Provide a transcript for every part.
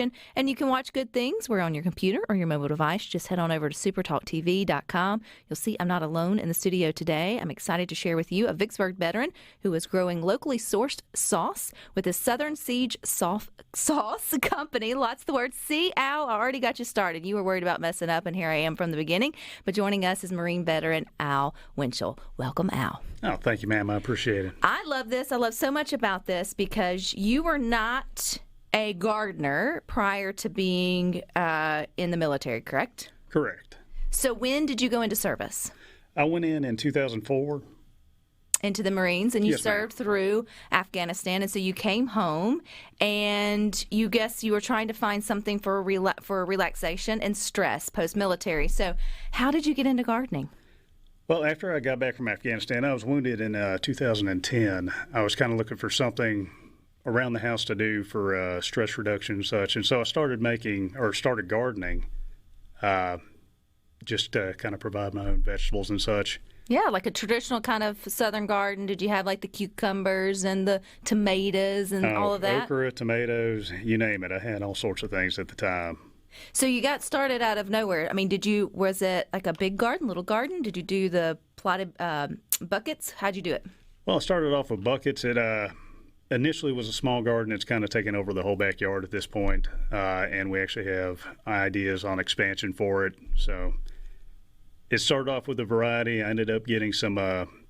And you can watch good things. We're on your computer or your mobile device. Just head on over to supertalktv.com. You'll see I'm not alone in the studio today. I'm excited to share with you a Vicksburg veteran who is growing locally sourced sauce with his Southern Siege Sauce Company. Lots of the words. See, Al, I already got you started. You were worried about messing up, and here I am from the beginning. But joining us is Marine veteran Al Winschel. Welcome, Al. Oh, thank you, ma'am. I appreciate it. I love this. I love so much about this because you were not a gardener prior to being in the military, correct? Correct. So when did you go into service? I went in 2004. Into the Marines, and you Yes, served through Afghanistan, and so you came home, and you were trying to find something for relaxation and stress post-military. So how did you get into gardening? Well, after I got back from Afghanistan, I was wounded in 2010. I was kind of looking for something around the house to do for stress reduction and such. And so I started gardening, just to kind of provide my own vegetables and such. Yeah, like a traditional kind of southern garden. Did you have like the cucumbers and the tomatoes and all of that? Okra, tomatoes, you name it. I had all sorts of things at the time. So you got started out of nowhere. I mean, was it like a big garden, little garden? Did you do the plotted buckets? How'd you do it? Well, I started off with buckets. It initially was a small garden. It's kind of taken over the whole backyard at this point, and we actually have ideas on expansion for it. So it started off with a variety. I ended up getting some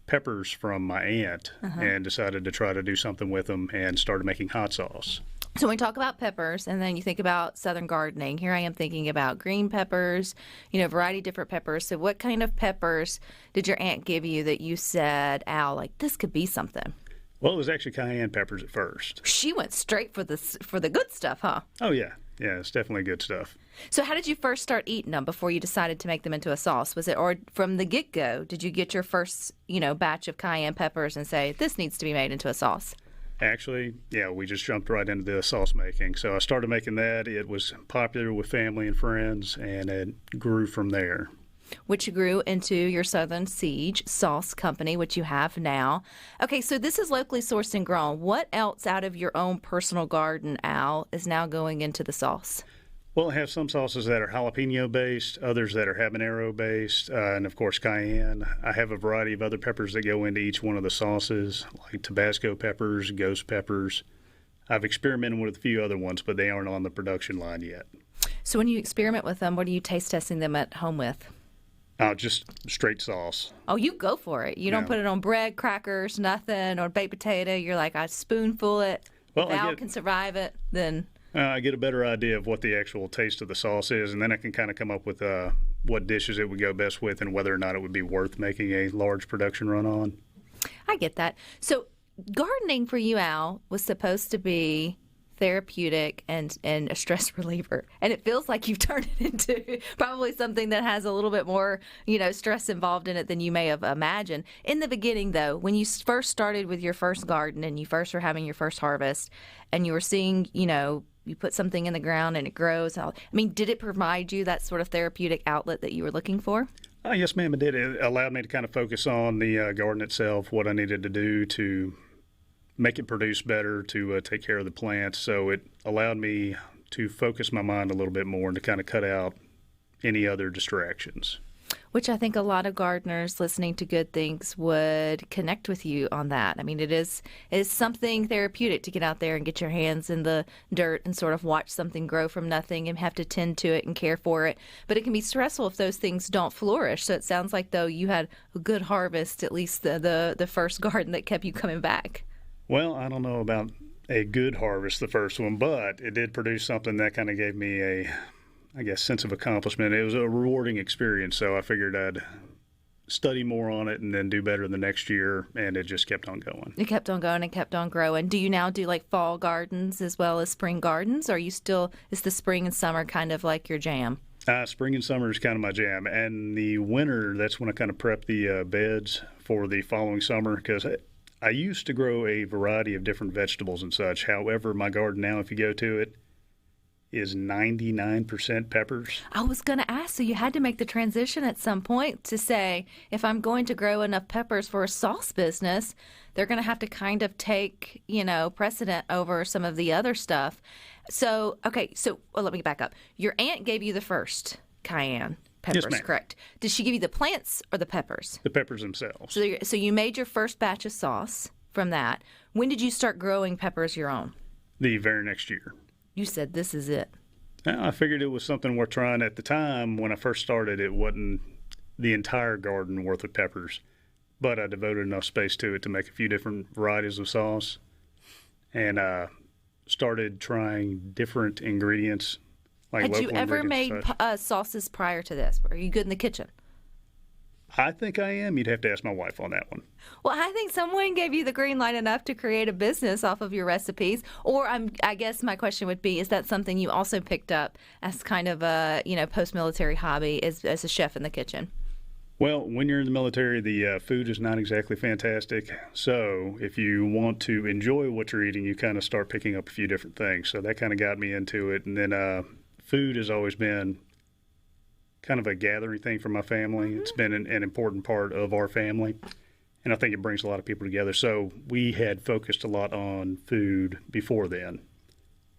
peppers from my aunt and decided to try to do something with them and started making hot sauce. So when we talk about peppers and then you think about southern gardening, here I am thinking about green peppers, variety of different peppers. So what kind of peppers did your aunt give you that you said, Al, like this could be something? Well, it was actually cayenne peppers at first. She went straight for the good stuff, huh? Oh, yeah. Yeah, it's definitely good stuff. So how did you first start eating them before you decided to make them into a sauce? Was it, or from the get-go, did you get your first, batch of cayenne peppers and say, this needs to be made into a sauce? Actually, yeah, we just jumped right into the sauce making. So I started making that. It was popular with family and friends, and it grew from there. Which grew into your Southern Siege Sauce Company, which you have now. Okay, so this is locally sourced and grown. What else out of your own personal garden, Al, is now going into the sauce? Well, I have some sauces that are jalapeno-based, others that are habanero-based, and, of course, cayenne. I have a variety of other peppers that go into each one of the sauces, like Tabasco peppers, ghost peppers. I've experimented with a few other ones, but they aren't on the production line yet. So when you experiment with them, what are you taste testing them at home with? Just straight sauce. Oh, you go for it. You don't put it on bread, crackers, nothing, or baked potato. You're like, I spoonful it. Well, Al can survive it, then... I get a better idea of what the actual taste of the sauce is, and then I can kind of come up with what dishes it would go best with and whether or not it would be worth making a large production run on. I get that. So gardening for you, Al, was supposed to be therapeutic and a stress reliever, and it feels like you've turned it into probably something that has a little bit more stress involved in it than you may have imagined. In the beginning, though, when you first started with your first garden and you first were having your first harvest and you were seeing you put something in the ground and it grows, did it provide you that sort of therapeutic outlet that you were looking for? Yes, ma'am, it did. It allowed me to kind of focus on the garden itself, what I needed to do to make it produce better, to take care of the plants. So it allowed me to focus my mind a little bit more and to kind of cut out any other distractions. Which I think a lot of gardeners listening to Good Things would connect with you on that. It is something therapeutic to get out there and get your hands in the dirt and sort of watch something grow from nothing and have to tend to it and care for it. But it can be stressful if those things don't flourish. So it sounds like, though, you had a good harvest, at least the first garden that kept you coming back. Well, I don't know about a good harvest, the first one, but it did produce something that kind of gave me a sense of accomplishment. It was a rewarding experience, so I figured I'd study more on it and then do better the next year, and it just kept on going. It kept on going and kept on growing. Do you now do like fall gardens as well as spring gardens, or is the spring and summer kind of like your jam? Spring and summer is kind of my jam, and the winter, that's when I kind of prep the beds for the following summer, because I used to grow a variety of different vegetables and such. However, my garden now, if you go to it, is 99% peppers. I was going to ask, so you had to make the transition at some point to say, if I'm going to grow enough peppers for a sauce business, they're going to have to kind of take, precedent over some of the other stuff. So, okay, let me back up. Your aunt gave you the first cayenne peppers, Yes, ma'am. correct? Did she give you the plants or the peppers? The peppers themselves. So you made your first batch of sauce from that. When did you start growing peppers your own? The very next year. You said, this is it. I figured it was something worth trying. At the time, when I first started, it wasn't the entire garden worth of peppers, but I devoted enough space to it to make a few different varieties of sauce, and started trying different ingredients. Like Had you local ever ingredients made and such. sauces prior to this? Are you good in the kitchen? I think I am. You'd have to ask my wife on that one. Well, I think someone gave you the green light enough to create a business off of your recipes. Or I guess my question would be, is that something you also picked up as kind of a, post-military hobby as a chef in the kitchen? Well, when you're in the military, the food is not exactly fantastic. So if you want to enjoy what you're eating, you kind of start picking up a few different things. So that kind of got me into it. And then food has always been kind of a gathering thing for my family. It's been an important part of our family, and I think it brings a lot of people together. So we had focused a lot on food before then,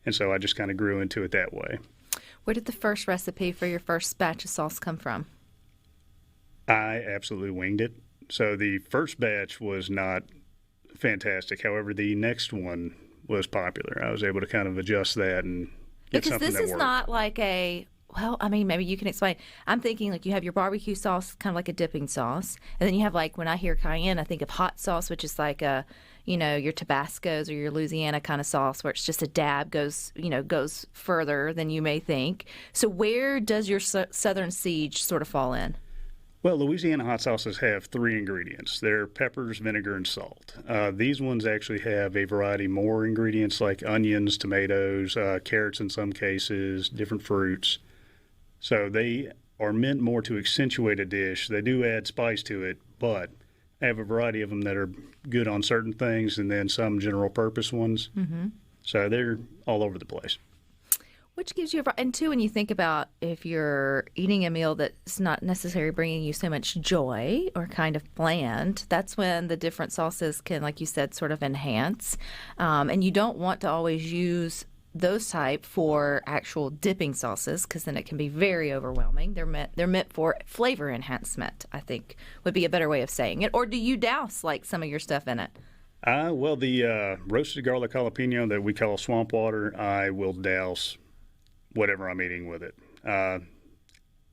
and so I just kind of grew into it that way. Where did the first recipe for your first batch of sauce come from? I absolutely winged it. So the first batch was not fantastic. However, the next one was popular. I was able to kind of adjust that and get Because something this that is worked. not like maybe you can explain. I'm thinking like you have your barbecue sauce, kind of like a dipping sauce. And then you have when I hear cayenne, I think of hot sauce, which is like your Tabascos or your Louisiana kind of sauce where it's just a dab goes further than you may think. So where does your Southern Siege sort of fall in? Well, Louisiana hot sauces have 3 ingredients. They're peppers, vinegar, and salt. These ones actually have a variety more ingredients like onions, tomatoes, carrots in some cases, different fruits. So they are meant more to accentuate a dish. They do add spice to it, but I have a variety of them that are good on certain things and then some general purpose ones. Mm-hmm. So they're all over the place. Which gives you and two, when you think about if you're eating a meal that's not necessarily bringing you so much joy or kind of bland, that's when the different sauces can, like you said, sort of enhance. And you don't want to always use those type for actual dipping sauces because then it can be very overwhelming. They're meant for flavor enhancement, I think would be a better way of saying it. Or do you douse like some of your stuff in it? Well, the roasted garlic jalapeno that we call swamp water, I will douse whatever I'm eating with it.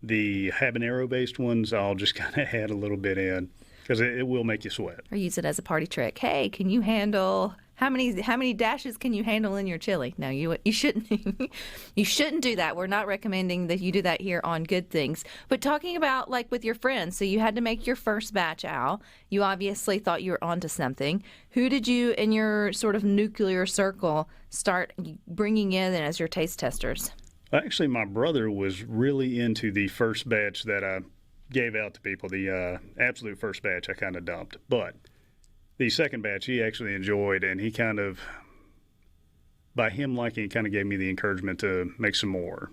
The habanero-based ones, I'll just kind of add a little bit in because it will make you sweat. Or use it as a party trick. Hey, can you handle how many dashes can you handle in your chili? No, you shouldn't. You shouldn't do that. We're not recommending that you do that here on Good Things. But talking about like with your friends, so you had to make your first batch, Al. You obviously thought you were onto something. Who did you in your sort of nuclear circle start bringing in as your taste testers? Actually, my brother was really into the first batch that I gave out to people. The absolute first batch I kind of dumped. But the second batch he actually enjoyed, and he kind of, by him liking it, kind of gave me the encouragement to make some more.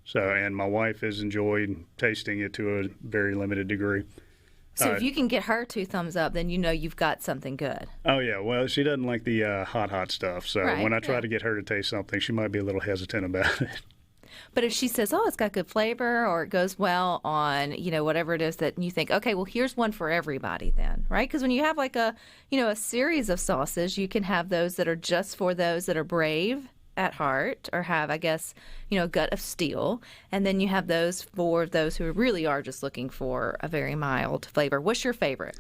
So, and my wife has enjoyed tasting it to a very limited degree. So if you can get her 2 thumbs up, then you know you've got something good. Oh, yeah. Well, she doesn't like the hot stuff. So Right, when I try yeah. to get her to taste something, she might be a little hesitant about it. But if she says, oh, it's got good flavor or it goes well on, whatever it is that you think, okay, well, here's one for everybody then, right? Because when you have like a series of sauces, you can have those that are just for those that are brave at heart or have, I guess, a gut of steel. And then you have those for those who really are just looking for a very mild flavor. What's your favorite?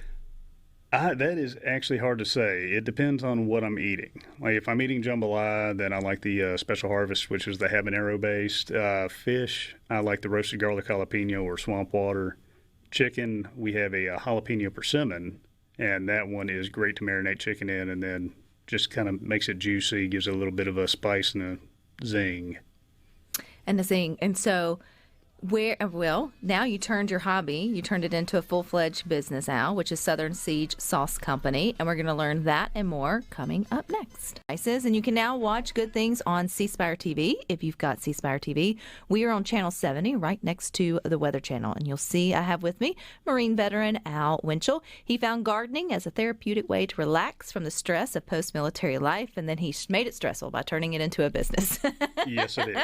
That is actually hard to say. It depends on what I'm eating. Like if I'm eating jambalaya, then I like the Special Harvest, which is the habanero-based. Fish, I like the roasted garlic jalapeno or swamp water. Chicken, we have a jalapeno persimmon, and that one is great to marinate chicken in and then just kind of makes it juicy, gives it a little bit of a spice and a zing. And the thing, and so Now you turned your hobby, you turned it into a full-fledged business, Al, which is Southern Siege Sauce Company, and we're going to learn that and more coming up next. And you can now watch Good Things on C Spire TV if you've got C Spire TV. We are on Channel 70, right next to the Weather Channel, and you'll see I have with me Marine veteran Al Winschel. He found gardening as a therapeutic way to relax from the stress of post-military life, and then he made it stressful by turning it into a business. Yes, I did.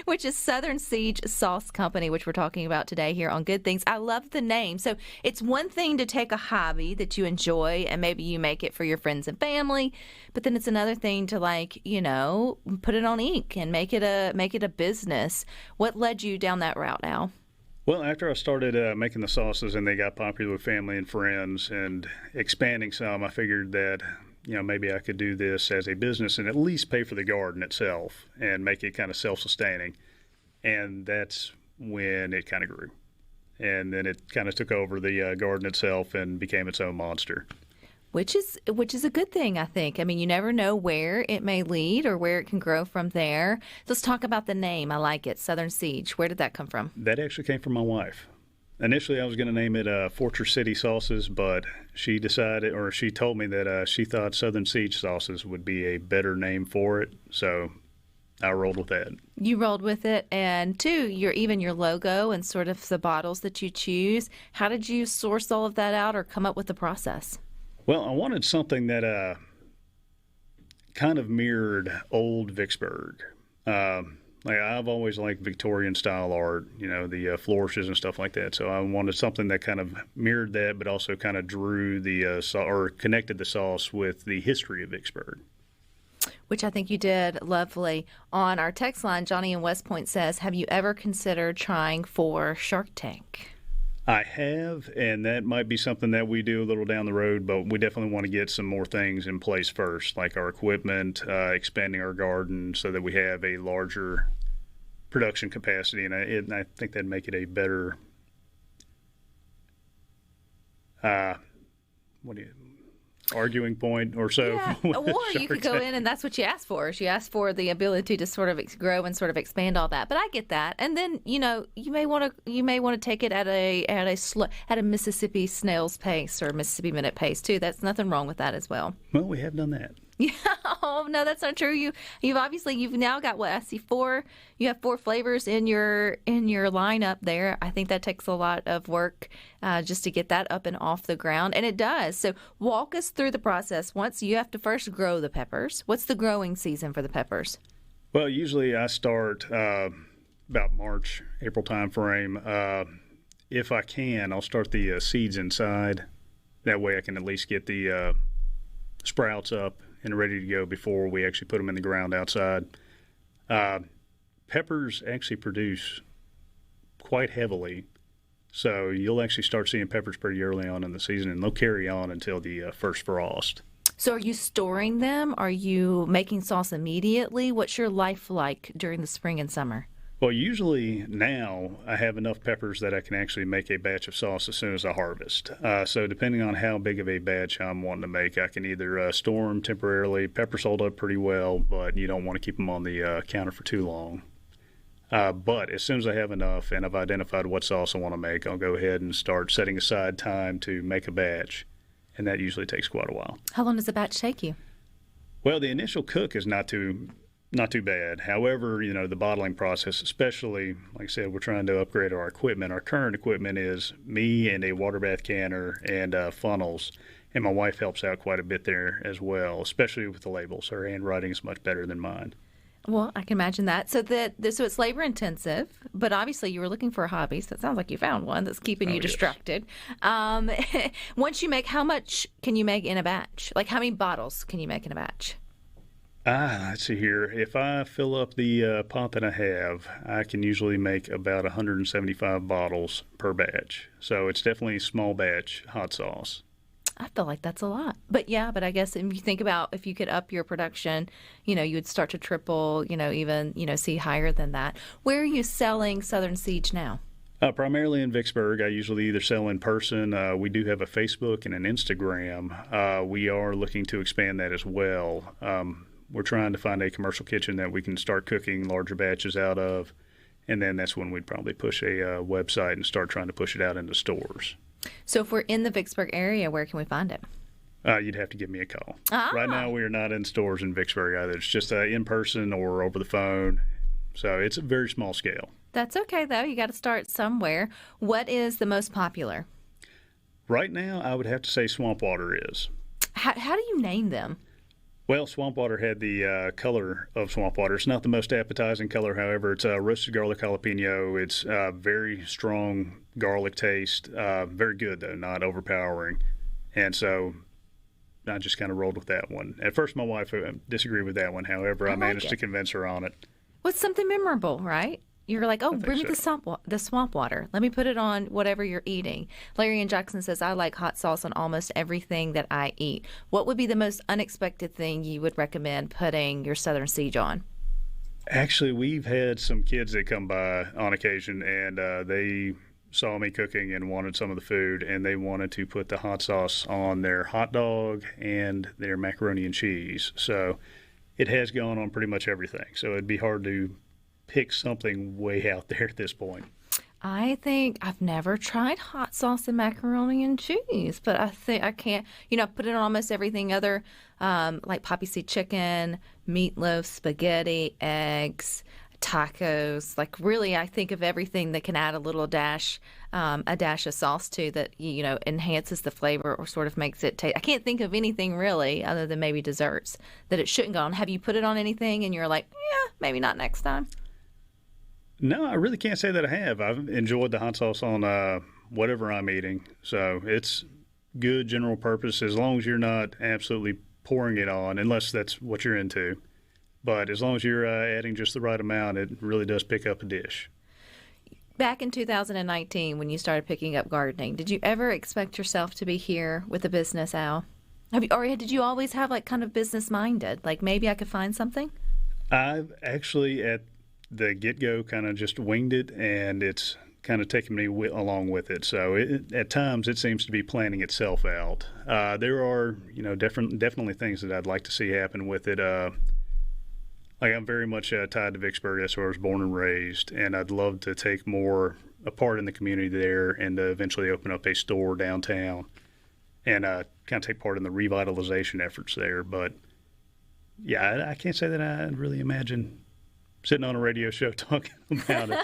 Which is Southern Siege Sauce Company, which we're talking about today here on Good Things. I love the name. So it's one thing to take a hobby that you enjoy and maybe you make it for your friends and family, but then it's another thing to put it on ink and make it a business. What led you down that route, Al? Well, after I started making the sauces and they got popular with family and friends and expanding some, I figured that maybe I could do this as a business and at least pay for the garden itself and make it kind of self-sustaining. And that's when it kind of grew. And then it kind of took over the garden itself and became its own monster. Which is a good thing, I think. I mean, you never know where it may lead or where it can grow from there. Let's talk about the name. I like it, Southern Siege. Where did that come from? That actually came from my wife. Initially, I was going to name it Fortress City Sauces, but she told me that she thought Southern Siege Sauces would be a better name for it. So I rolled with that. You rolled with it, and too, your logo and sort of the bottles that you choose. How did you source all of that out or come up with the process? Well, I wanted something that kind of mirrored old Vicksburg. I've always liked Victorian style art, the flourishes and stuff like that. So I wanted something that kind of mirrored that, but also kind of drew or connected the sauce with the history of Vicksburg. Which I think you did lovely. On our text line, Johnny in West Point says, have you ever considered trying for Shark Tank? I have, and that might be something that we do a little down the road, but we definitely want to get some more things in place first, like our equipment, expanding our garden so that we have a larger production capacity, and I think that'd make it a better arguing point or so. Yeah. Or you could go in and that's what you asked for. You asked for the ability to sort of grow and sort of expand all that. But I get that. And then, you may want to take it at a Mississippi snail's pace or Mississippi minute pace too. That's nothing wrong with that as well. Well, we have done that. Yeah. Oh no, that's not true. You've now got what I see you have 4 flavors in your lineup there. I think that takes a lot of work just to get that up and off the ground, and it does. So walk us through the process. Once you have to first grow the peppers. What's the growing season for the peppers? Well, usually I start about March, April time frame. If I can, I'll start the seeds inside. That way I can at least get the sprouts up and ready to go before we actually put them in the ground outside. Peppers actually produce quite heavily, so you'll actually start seeing peppers pretty early on in the season, and they'll carry on until the first frost. So are you storing them? Are you making sauce immediately? What's your life like during the spring and summer? Well, usually now I have enough peppers that I can actually make a batch of sauce as soon as I harvest. So depending on how big of a batch I'm wanting to make, I can either store them temporarily. Peppers hold up pretty well, but you don't want to keep them on the counter for too long. But as soon as I have enough and I've identified what sauce I want to make, I'll go ahead and start setting aside time to make a batch, and that usually takes quite a while. How long does a batch take you? Well, the initial cook is not too bad. However, the bottling process, especially, like I said, we're trying to upgrade our equipment. Our current equipment is me and a water bath canner and funnels, and my wife helps out quite a bit there as well, especially with the labels. Her handwriting is much better than mine. Well, I can imagine that. So it's labor intensive, but obviously you were looking for a hobby, so it sounds like you found one that's keeping you distracted. Once you make, how much can you make in a batch? Like how many bottles can you make in a batch? Let's see here. If I fill up the pot that I have, I can usually make about 175 bottles per batch. So it's definitely a small batch hot sauce. I feel like that's a lot. But I guess if you think about if you could up your production, you would start to triple, even, see higher than that. Where are you selling Southern Siege now? Primarily in Vicksburg. I usually either sell in person. We do have a Facebook and an Instagram. We are looking to expand that as well. We're trying to find a commercial kitchen that we can start cooking larger batches out of And then that's when we'd probably push a website and start trying to push it out into stores. So if we're in the Vicksburg area, where can we find it? You'd have to give me a call. Ah. Right now, we are not in stores in Vicksburg either. It's just in person or over the phone. So it's a very small scale. That's okay, though. You got to start somewhere. What is the most popular? Right now, I would have to say Swamp Water is. How do you name them? Well, Swamp Water had the color of Swamp Water. It's not the most appetizing color, however. It's roasted garlic jalapeno. It's very strong garlic taste. Very good, though, not overpowering. And so I just kind of rolled with that one. At first, my wife disagreed with that one. However, I managed to convince her on it. What's something memorable, right? You're like, oh, bring me so. the swamp water. Let me put it on whatever you're eating. Larry and Jackson says, I like hot sauce on almost everything that I eat. What would be the most unexpected thing you would recommend putting your Southern Siege on? Actually, we've had some kids that come by on occasion, and they saw me cooking and wanted some of the food, and they wanted to put the hot sauce on their hot dog and their macaroni and cheese. So it has gone on pretty much everything. So it'd be hard to pick something way out there at this point. I think I've never tried hot sauce and macaroni and cheese, but I think I can't, I put it on almost everything other, like poppy seed chicken, meatloaf, spaghetti, eggs, tacos. Like really, I think of everything that can add a dash of sauce to that, enhances the flavor or sort of makes it taste. I can't think of anything really other than maybe desserts that it shouldn't go on. Have you put it on anything and you're like, yeah, maybe not next time? No, I really can't say that I have. I've enjoyed the hot sauce on whatever I'm eating. So it's good general purpose as long as you're not absolutely pouring it on, unless that's what you're into. But as long as you're adding just the right amount, it really does pick up a dish. Back in 2019, when you started picking up gardening, did you ever expect yourself to be here with a business, Al? Did you always have kind of business minded? Like maybe I could find something? I've actually at the get-go kind of just winged it, and it's kind of taken me along with it. So at times it seems to be planning itself out. There are, definitely things that I'd like to see happen with it. I'm very much tied to Vicksburg. That's where I was born and raised, and I'd love to take more a part in the community there and to eventually open up a store downtown and kind of take part in the revitalization efforts there. But, yeah, I can't say that I really imagine sitting on a radio show talking about it.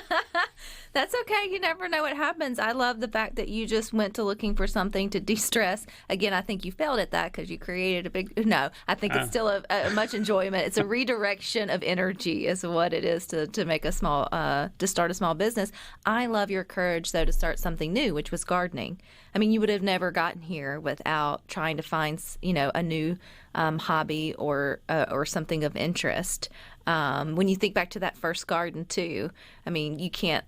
That's okay. You never know what happens. I love the fact that you just went to looking for something to de-stress. Again, I think you failed at that because you created a big... No, I think it's still a much enjoyment. It's a redirection of energy is what it is to make a small... to start a small business. I love your courage, though, to start something new, which was gardening. I mean, you would have never gotten here without trying to find, a new hobby or something of interest. When you think back to that first garden, too, I mean, you can't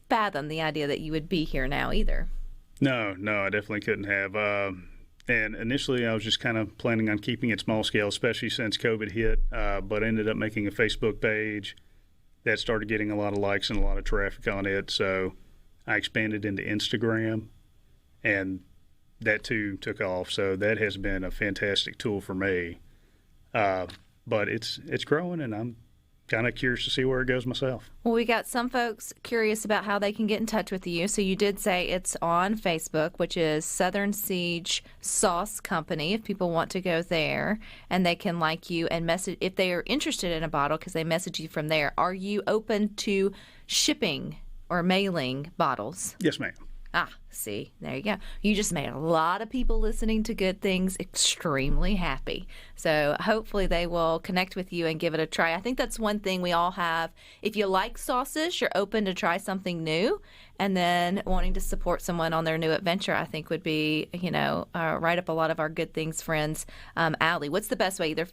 fathom the idea that you would be here now either. No, I definitely couldn't have. And initially, I was just kind of planning on keeping it small scale, especially since COVID hit, but I ended up making a Facebook page that started getting a lot of likes and a lot of traffic on it. So I expanded into Instagram, and that, too, took off. So that has been a fantastic tool for me. But it's growing, and I'm kind of curious to see where it goes myself. Well, we got some folks curious about how they can get in touch with you. So you did say it's on Facebook, which is Southern Siege Sauce Company, if people want to go there, and they can like you and message if they are interested in a bottle because they message you from there. Are you open to shipping or mailing bottles? Yes, ma'am. Ah, see, there you go. You just made a lot of people listening to Good Things extremely happy. So hopefully they will connect with you and give it a try. I think that's one thing we all have. If you like sauces, you're open to try something new. And then wanting to support someone on their new adventure, I think would be, right up a lot of our Good Things friends' alley. What's the best way? Either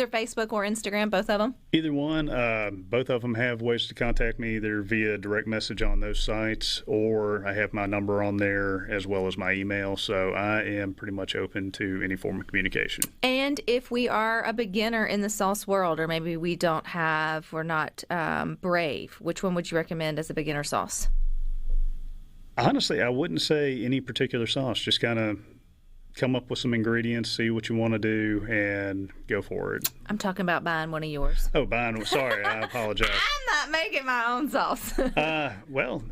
Facebook or Instagram, both of them? Either one. Both of them have ways to contact me, either via direct message on those sites, or I have my number on there as well as my email. So I am pretty much open to any form of communication. And if we are a beginner in the sauce world, or maybe we're not brave, which one would you recommend as a beginner sauce? Honestly, I wouldn't say any particular sauce, just kind of come up with some ingredients, see what you want to do, and go for it. I'm talking about buying one of yours. Oh, buying. Sorry, I apologize. I'm not making my own sauce. Well,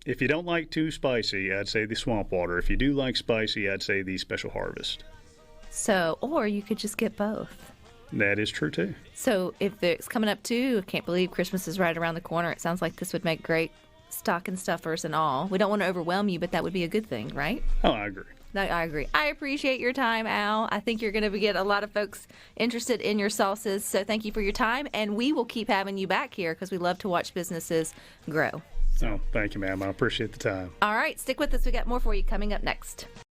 if you don't like too spicy, I'd say the swamp water. If you do like spicy, I'd say the Special Harvest. So, or you could just get both. That is true, too. So if it's coming up, too, I can't believe Christmas is right around the corner. It sounds like this would make great stocking stuffers and all. We don't want to overwhelm you, but that would be a good thing, right? Oh, I agree. No, I agree. I appreciate your time, Al. I think you're going to get a lot of folks interested in your sauces. So thank you for your time, and we will keep having you back here because we love to watch businesses grow. Oh, thank you, ma'am. I appreciate the time. All right, stick with us. We got more for you coming up next.